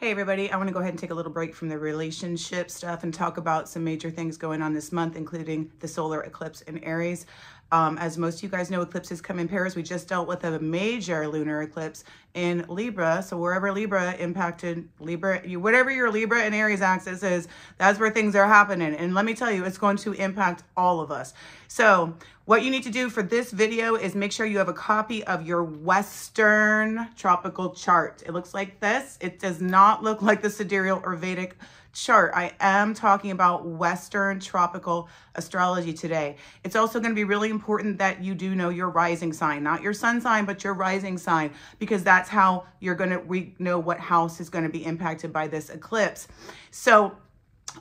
Hey everybody, I want to go ahead and take a little break from the relationship stuff and talk about some major things going on this month, including the solar eclipse in Aries. As most of you guys know, eclipses come in pairs. We just dealt with a major lunar eclipse in Libra. So wherever Libra impacted Libra, whatever your Libra and Aries axis is, that's where things are happening. And let me tell you, it's going to impact all of us. So what you need to do for this video is make sure you have a copy of your Western tropical chart. It looks like this. It does not look like the sidereal or Vedic chart. I am talking about Western tropical astrology today. It's also going to be really important that you do know your rising sign, not your sun sign, but your rising sign, because that's how you're going to know what house is going to be impacted by this eclipse. So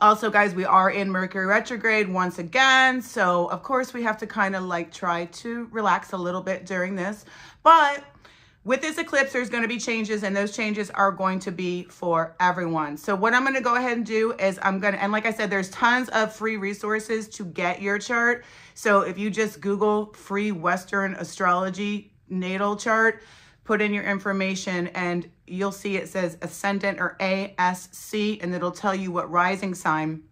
also, guys, we are in Mercury retrograde once again. So of course we have to kind of like try to relax a little bit during this, but with this eclipse, there's going to be changes, and those changes are going to be for everyone. So what I'm going to go ahead and do is and like I said, there's tons of free resources to get your chart. So if you just Google free Western astrology natal chart, put in your information and you'll see it says ascendant or ASC, and it'll tell you what rising sign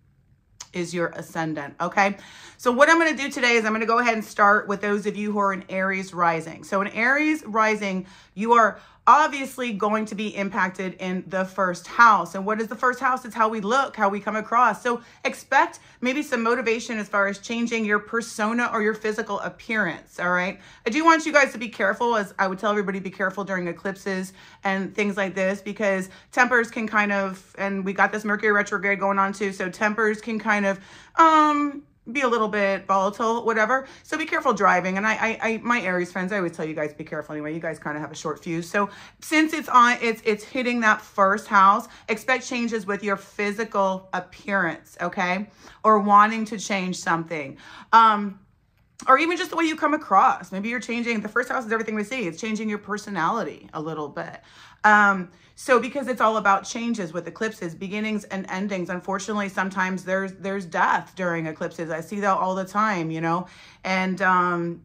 is your ascendant. Okay. So what I'm going to do today is I'm going to go ahead and start with those of you who are in Aries rising. So in Aries rising, you are obviously going to be impacted in the first house. And what is the first house? It's how we look, how we come across. So expect maybe some motivation as far as changing your persona or your physical appearance. All right. I do want you guys to be careful, as I would tell everybody, be careful during eclipses and things like this, because tempers can kind of, and we got this Mercury retrograde going on too. So tempers can kind of, be a little bit volatile, whatever. So be careful driving. And my Aries friends, I always tell you guys, be careful anyway. You guys kind of have a short fuse. So since it's hitting that first house, expect changes with your physical appearance, okay? Or wanting to change something. Or even just the way you come across. Maybe you're changing, the first house is everything we see. It's changing your personality a little bit. So because it's all about changes with eclipses, beginnings and endings, unfortunately, sometimes there's death during eclipses. I see that all the time, you know, and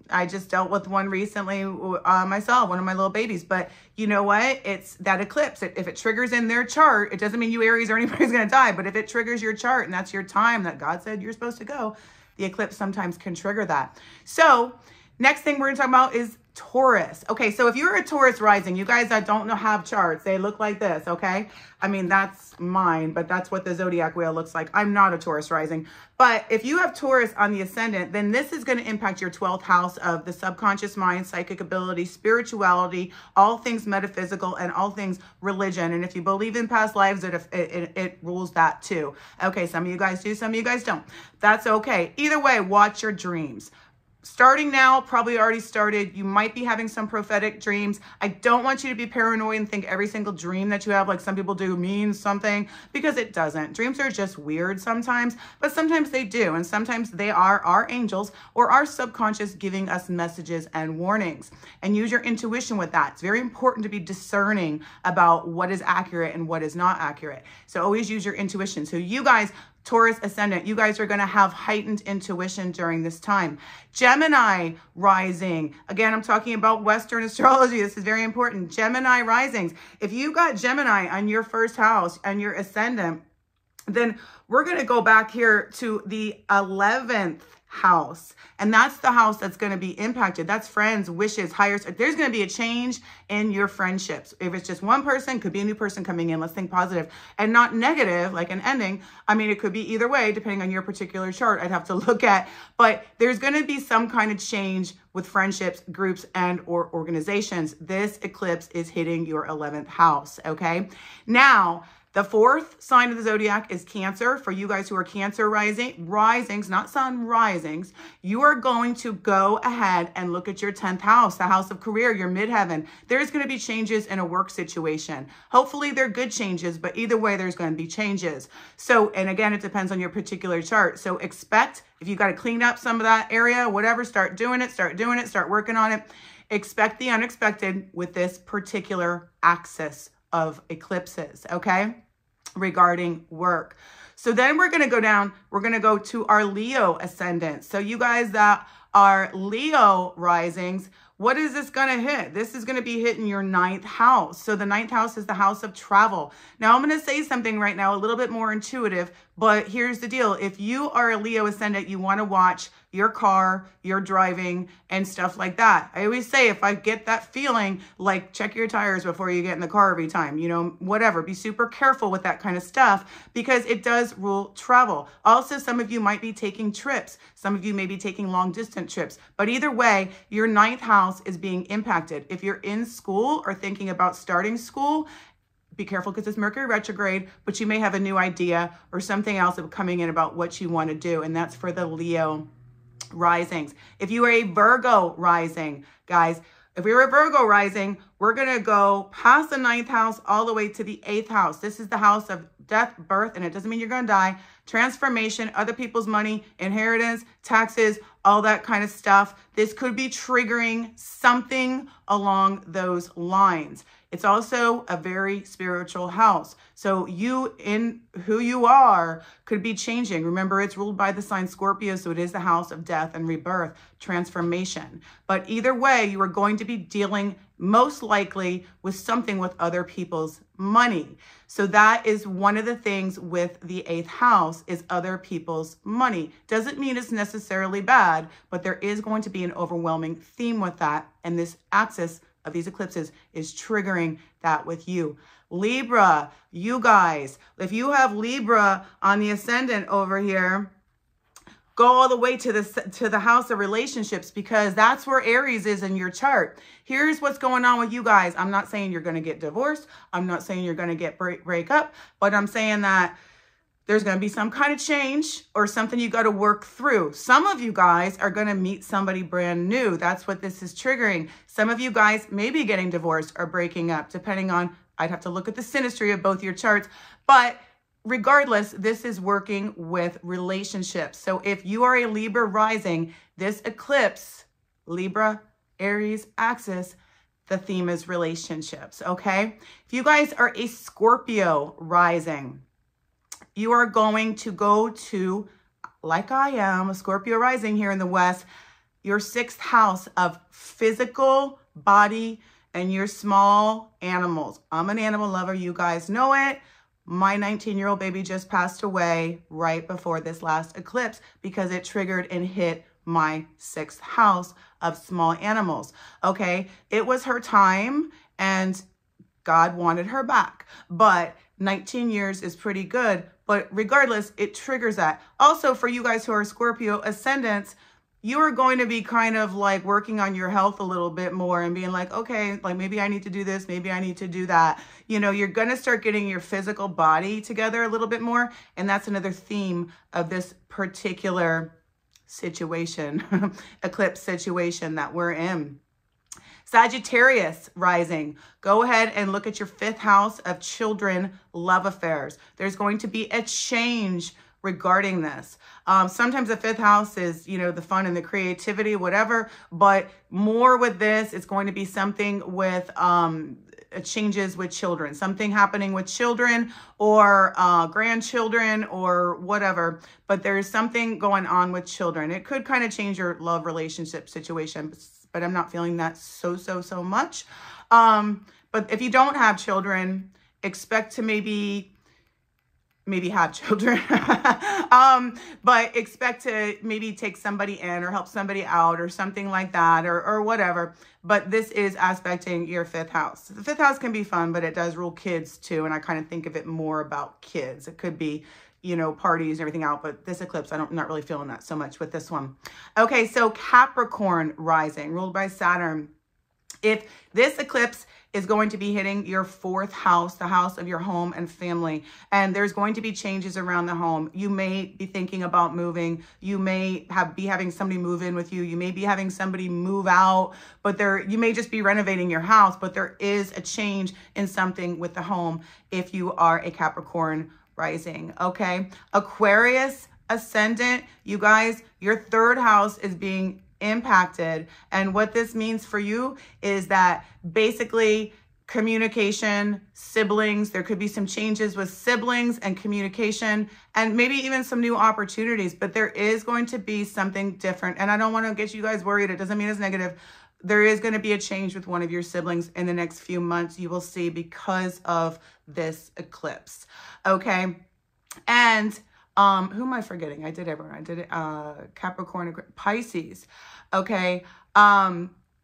I just dealt with one recently myself, one of my little babies. But you know what? It's that eclipse. If it triggers in their chart, it doesn't mean you Aries or anybody's going to die. But if it triggers your chart and that's your time that God said you're supposed to go, the eclipse sometimes can trigger that. So next thing we're going to talk about is Taurus. Okay, so if you're a Taurus rising, you guys that don't have charts, they look like this, okay? I mean, that's mine, but that's what the zodiac wheel looks like. I'm not a Taurus rising. But if you have Taurus on the ascendant, then this is going to impact your 12th house of the subconscious mind, psychic ability, spirituality, all things metaphysical, and all things religion. And if you believe in past lives, it rules that too. Okay, some of you guys do, some of you guys don't. That's okay. Either way, watch your dreams. Starting now, probably already started. You might be having some prophetic dreams. I don't want you to be paranoid and think every single dream that you have, like some people do, means something, because it doesn't. Dreams are just weird sometimes, but sometimes they do. And sometimes they are our angels or our subconscious giving us messages and warnings. And use your intuition with that. It's very important to be discerning about what is accurate and what is not accurate. So always use your intuition. So you guys, Taurus ascendant, you guys are going to have heightened intuition during this time. Gemini rising. Again, I'm talking about Western astrology. This is very important. Gemini risings. If you got Gemini on your first house and your ascendant, then we're going to go back here to the 11th house. And that's the house that's going to be impacted. That's friends, wishes, hires. There's going to be a change in your friendships. If it's just one person, could be a new person coming in. Let's think positive and not negative, like an ending. I mean, it could be either way, depending on your particular chart. I'd have to look at, but there's going to be some kind of change with friendships, groups, and or organizations. This eclipse is hitting your 11th house. Okay. Now, the fourth sign of the zodiac is Cancer. For you guys who are Cancer risings, not sun risings, you are going to go ahead and look at your 10th house, the house of career, your midheaven. There's going to be changes in a work situation. Hopefully they're good changes, but either way, there's going to be changes. So, and again, it depends on your particular chart. So expect, if you got to clean up some of that area, whatever, start doing it, start working on it. Expect the unexpected with this particular axis of eclipses, okay, regarding work. So then we're going to go down, we're going to go to our Leo ascendant. So you guys that our Leo risings, what is this going to hit? This is going to be hitting your 9th house. So the 9th house is the house of travel. Now I'm going to say something right now, a little bit more intuitive, but here's the deal. If you are a Leo ascendant, you want to watch your car, your driving, and stuff like that. I always say, if I get that feeling, like check your tires before you get in the car every time, you know, whatever. Be super careful with that kind of stuff because it does rule travel. Also, some of you might be taking trips. Some of you may be taking long distance trips. But either way, your 9th house is being impacted. If you're in school or thinking about starting school, be careful because it's Mercury retrograde, but you may have a new idea or something else coming in about what you want to do. And that's for the Leo risings. If you are a Virgo rising, guys, if we were a Virgo rising, we're going to go past the 9th house all the way to the 8th house. This is the house of death, birth, and it doesn't mean you're going to die, transformation, other people's money, inheritance, taxes, all that kind of stuff. This could be triggering something along those lines. It's also a very spiritual house. So you, in who you are, could be changing. Remember, it's ruled by the sign Scorpio, so it is the house of death and rebirth, transformation. But either way, you are going to be dealing most likely with something with other people's money. So that is one of the things with the 8th house is other people's money. Doesn't mean it's necessarily bad, but there is going to be an overwhelming theme with that. And this axis of these eclipses is triggering that with you. Libra, you guys, if you have Libra on the ascendant over here, go all the way to the house of relationships because that's where Aries is in your chart. Here's what's going on with you guys. I'm not saying you're going to get divorced. I'm not saying you're going to get break up, but I'm saying that there's going to be some kind of change or something you got to work through. Some of you guys are going to meet somebody brand new. That's what this is triggering. Some of you guys may be getting divorced or breaking up, depending on, I'd have to look at the synastry of both your charts. But regardless, this is working with relationships. So if you are a Libra rising, this eclipse, Libra, Aries axis, the theme is relationships, okay? If you guys are a Scorpio rising, you are going to go to, like I am, a Scorpio rising here in the West, your 6th house of physical body and your small animals. I'm an animal lover. You guys know it. My 19-year-old baby just passed away right before this last eclipse because it triggered and hit my 6th house of small animals. Okay, it was her time and God wanted her back. But 19 years is pretty good. But regardless, it triggers that. Also, for you guys who are Scorpio ascendants, you are going to be kind of like working on your health a little bit more and being like, okay, like maybe I need to do this, maybe I need to do that. You know, you're going to start getting your physical body together a little bit more. And that's another theme of this particular situation, eclipse situation that we're in. Sagittarius rising, go ahead and look at your 5th house of children, love affairs. There's going to be a change regarding this. Sometimes the 5th house is, you know, the fun and the creativity, whatever, but more with this, it's going to be something with changes with children, something happening with children or grandchildren or whatever, but there's something going on with children. It could kind of change your love relationship situation, but I'm not feeling that so much. But if you don't have children, expect to maybe have children, but expect to maybe take somebody in or help somebody out or something like that or whatever. But this is aspecting your 5th house. The 5th house can be fun, but it does rule kids too. And I kind of think of it more about kids. It could be, you know, parties and everything out, but this eclipse, I'm not really feeling that so much with this one. Okay, so Capricorn rising, ruled by Saturn. If this eclipse is going to be hitting your 4th house, the house of your home and family, and there's going to be changes around the home. You may be thinking about moving. You may be having somebody move in with you. You may be having somebody move out, but you may just be renovating your house, but there is a change in something with the home if you are a Capricorn rising, okay? Aquarius ascendant, you guys, your 3rd house is being impacted. And what this means for you is that basically communication, siblings. There could be some changes with siblings and communication, and maybe even some new opportunities, but there is going to be something different. And I don't want to get you guys worried. It doesn't mean it's negative. There is going to be a change with one of your siblings in the next few months. You will see, because of this eclipse. Okay. And who am I forgetting? I did everyone. I did it. Capricorn, Pisces. Okay.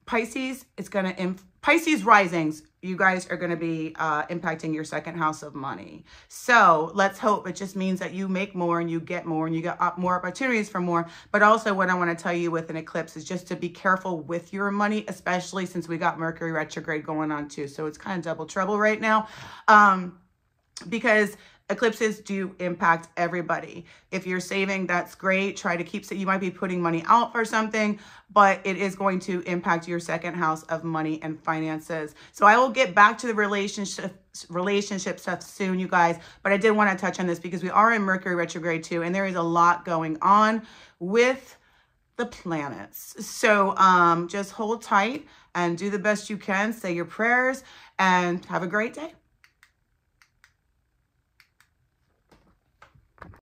Pisces, it's going to, Pisces risings, you guys are going to be impacting your second house of money. So let's hope it just means that you make more and you get more and you get more opportunities for more. But also what I want to tell you with an eclipse is just to be careful with your money, especially since we got Mercury retrograde going on too. So it's kind of double trouble right now, because eclipses do impact everybody. If you're saving, that's great. Try to keep, so you might be putting money out for something, but it is going to impact your second house of money and finances. So I will get back to the relationship stuff soon, you guys, but I did want to touch on this because we are in Mercury retrograde too, and there is a lot going on with the planets. So just hold tight and do the best you can, say your prayers, and have a great day.